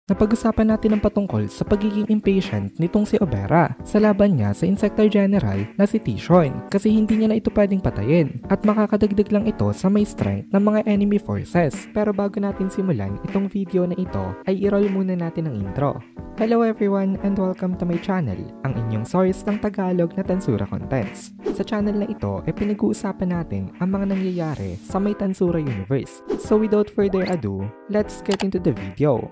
Napag-usapan natin ang patungkol sa pagiging impatient nitong si Obera sa laban niya sa Insector General na si Tishon kasi hindi niya na ito pwedeng patayin at makakadagdag lang ito sa may strength ng mga enemy forces. Pero bago natin simulan itong video na ito ay i-roll muna natin ang intro. Hello everyone and welcome to my channel, ang inyong source ng Tagalog na Tansura Contents. Sa channel na ito ay pinag-uusapan natin ang mga nangyayari sa may Tansura Universe. So without further ado, let's get into the video.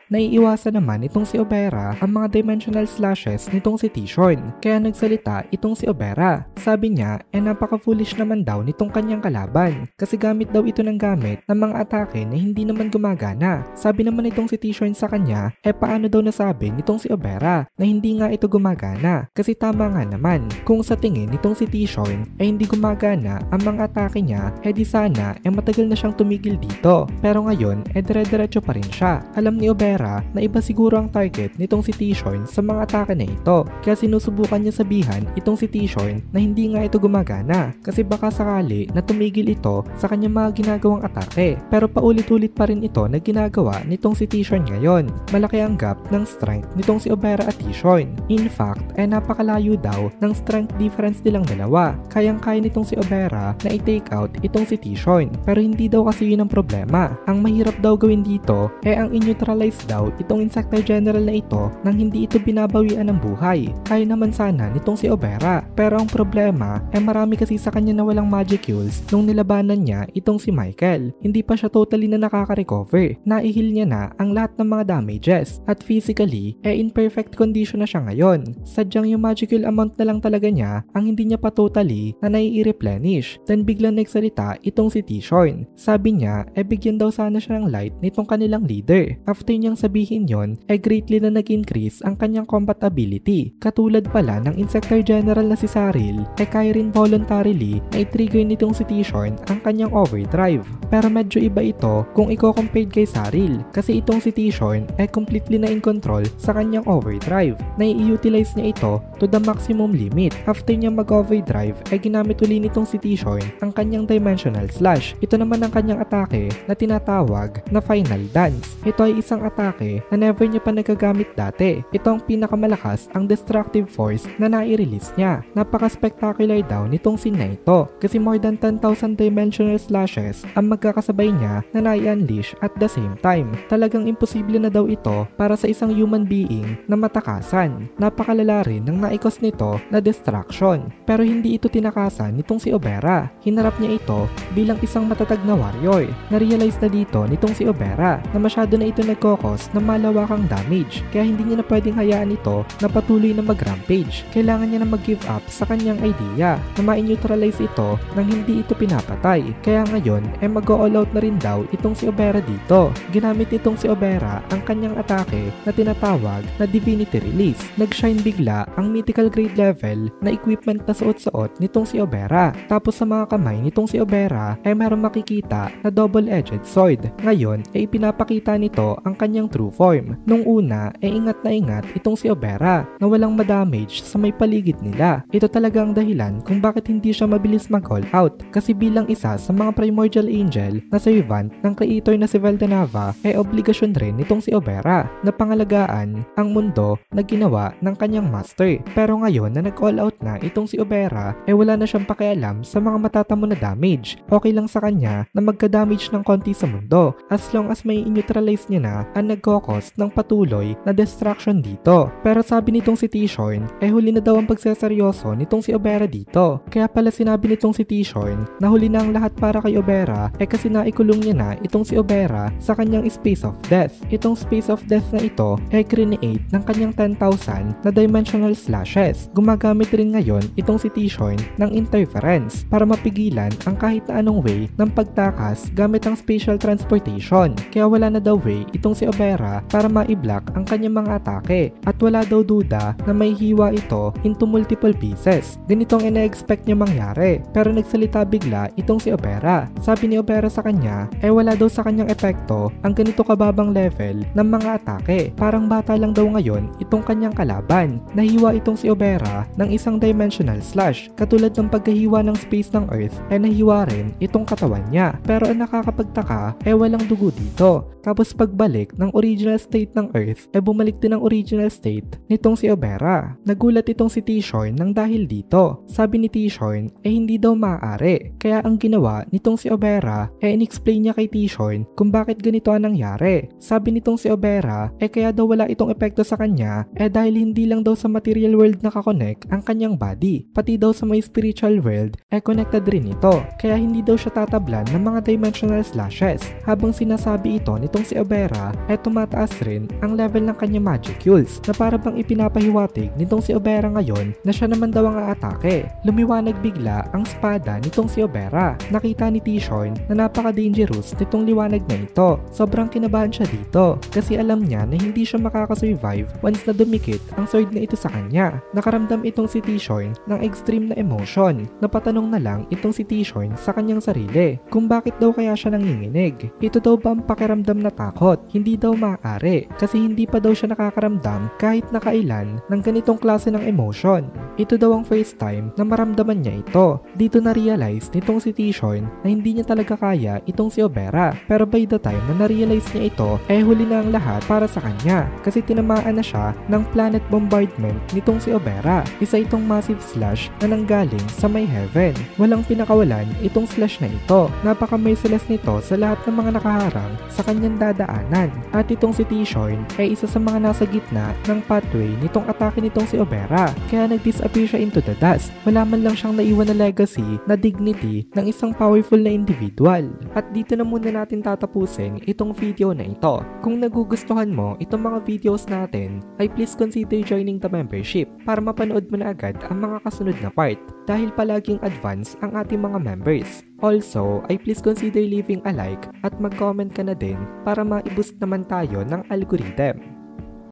Naiiwasan naman itong si Obera ang mga dimensional slashes nitong si Tishon, kaya nagsalita itong si Obera. Sabi niya, napaka-foolish naman daw nitong kanyang kalaban kasi gamit daw ito ng gamit ng mga atake na hindi naman gumagana. Sabi naman itong si Tishon sa kanya, paano daw nasabi nitong si Obera na hindi nga ito gumagana? Kasi tama nga naman, kung sa tingin nitong si Tishon ay hindi gumagana ang mga atake niya, di sana matagal na siyang tumigil dito. Pero ngayon, dire-diretso pa rin siya. Alam ni Obera na iba siguro ang target nitong si Tishon sa mga atake na ito. Kaya sinusubukan niya sabihan itong si Tishon na hindi nga ito gumagana kasi baka sakali na tumigil ito sa kanyang mga ginagawang atake. Pero paulit-ulit pa rin ito na ginagawa nitong si Tishon ngayon. Malaki ang gap ng strength nitong si Obera at Tishon. In fact, napakalayo daw ng strength difference nilang dalawa. Kayang-kaya nitong si Obera na i-take out itong si Tishon. Pero hindi daw kasi yun ang problema. Ang mahirap daw gawin dito ang i-neutralize daw itong Insector General na ito nang hindi ito binabawian ng buhay. Kaya naman sana nitong si Obera. Pero ang problema marami kasi sa kanya na walang magicules nung nilabanan niya itong si Michael. Hindi pa siya totally na nakaka-recover. Naihil niya na ang lahat ng mga damages at physically in perfect condition na siya ngayon. Sadyang yung magical amount na lang talaga niya ang hindi niya pa totally na nai-replenish. Then biglang nagsalita itong si Tishon. Sabi niya bigyan daw sana siya ng light nitong kanilang leader. After niyang sabihin yon, greatly na nag-increase ang kanyang combat ability. Katulad pala ng Insector General na si Saril, kaya rin voluntarily na i-trigger nitong si Tishon ang kanyang overdrive. Pero medyo iba ito kung i-compare kay Saril, kasi itong si Tishon completely na in control sa kanyang overdrive. Nai-utilize niya ito to the maximum limit. After niya mag-overdrive, ginamit uli nitong si Tishon ang kanyang dimensional slash. Ito naman ang kanyang atake na tinatawag na Final Dance. Ito ay isang atake na never niya pa nagagamit dati. Ito ang pinakamalakas ang destructive force na nai-release niya. Napaka-spectacular daw nitong scene na ito kasi more than 10,000 dimensional slashes ang magkakasabay niya na nai-unleash at the same time. Talagang imposible na daw ito para sa isang human being na matakasan. Napakalala rin ng naikos nito na destruction. Pero hindi ito tinakasan nitong si Obera. Hinarap niya ito bilang isang matatag na warrior. Na-realize na dito nitong si Obera na masyado na ito nagkokos ng malawakang damage, kaya hindi niya na pwedeng hayaan ito na patuloy na mag-rampage. Kailangan niya na mag-give up sa kanyang idea na ma-neutralize ito nang hindi ito pinapatay. Kaya ngayon mag-all out na rin daw itong si Obera dito. Ginamit itong si Obera ang kanyang atake na tinatawag na Divinity Release. Nag-shine bigla ang mythical grade level na equipment na suot-suot nitong si Obera. Tapos sa mga kamay nitong si Obera meron makikita na double-edged sword. Ngayon ipinapakita nito ang kanyang true form. Nung una ingat na ingat itong si Obera na walang madamage sa may paligid nila. Ito talaga ang dahilan kung bakit hindi siya mabilis mag-all out kasi bilang isa sa mga primordial angel na servant ng creator na si Valdenava obligasyon rin nitong si Obera na pangalagaan ang mundo na ginawa ng kanyang master. Pero ngayon na nag-all out na itong si Obera wala na siyang pakialam sa mga matatamo na damage. Okay lang sa kanya na magka-damage ng konti sa mundo as long as may neutralize niya na ang nagkokos ng patuloy na destruction dito. Pero sabi nitong si Tishon huli na daw ang pagseseryoso nitong si Obera dito. Kaya pala sinabi nitong si Tishon na huli na ang lahat para kay Obera kasi naikulong niya na itong si Obera sa kanyang space of death. Itong space of death na ito create ng kanyang 10,000 na dimensional slashes. Gumagamit rin ngayon itong si Tishon ng interference para mapigilan ang kahit na anong way ng pagtakas gamit ang spatial transportation. Kaya wala na daw way itong si Obera para ma-block ang kanyang mga atake at wala daw duda na may hiwa ito into multiple pieces. Ganitong ina-expect niya mangyari pero nagsalita bigla itong si Obera. Sabi ni Obera sa kanya wala daw sa kanyang epekto ang ganito kababang level ng mga atake. Parang bata lang daw ngayon itong kanyang kalaban. Nahiwa itong si Obera ng isang dimensional slash. Katulad ng pagkahiwa ng space ng Earth nahiwa rin itong katawan niya. Pero ang nakakapagtaka walang dugo dito. Tapos pagbalik ng original state ng Earth ay bumalik din ang original state nitong si Obera. Nagulat itong si T-Shorn nang dahil dito. Sabi ni T-Shorn ay hindi daw maaari. Kaya ang ginawa nitong si Obera ay in-explain niya kay T-Shorn kung bakit ganito ang nangyari. Sabi nitong si Obera ay kaya daw wala itong epekto sa kanya dahil hindi lang daw sa material world nakakonect ang kanyang body. Pati daw sa may spiritual world connected rin ito. Kaya hindi daw siya tatablan ng mga dimensional slashes. Habang sinasabi ito nitong si Obera tumataas rin ang level ng kanyang magicules na para bang ipinapahiwatig nitong si Obera ngayon na siya naman daw ang aatake. Lumiwanag bigla ang espada nitong si Obera. Nakita ni T-Shorn na napaka-dangerous nitong liwanag na ito. Sobrang kinabahan siya dito kasi alam niya na hindi siya makakasurvive once na dumikit ang sword na ito sa kanya. Nakaramdam itong si T-Shorn ng extreme na emotion. Napatanong na lang itong si T-Shorn sa kanyang sarili kung bakit daw kaya siya nanginginig. Ito daw ba ang pakiramdam na takot? Hindi daw maaari kasi hindi pa daw siya nakakaramdam kahit nakailan ng ganitong klase ng emotion. Ito daw ang first time na maramdaman niya ito. Dito na-realize nitong si T-Shorn na hindi niya talaga kaya itong si Obera. Pero by the time na na-realize niya ito huli na ang lahat para sa kanya kasi tinamaan na siya ng planet bombardment nitong si Obera. Isa itong massive slash na nanggaling sa may heaven. Walang pinakawalan itong slash na ito. Napaka-merciless nito sa lahat ng mga nakaharang sa kanyang dadaanan. At itong si T-Shorn ay isa sa mga nasa gitna ng pathway nitong atake nitong si Obera. Kaya nag-disappear siya into the dust. Wala man lang siyang naiwan na legacy na dignity ng isang powerful na individual. At dito na muna natin tatapusin itong video na ito. Kung nagugustuhan mo itong mga videos natin ay please consider joining the membership para mapanood mo na agad ang mga kasunod na part dahil palaging advance ang ating mga members. Also, ay please consider leaving a like at mag-comment ka na din para ma-boost naman tayo ng algorithm.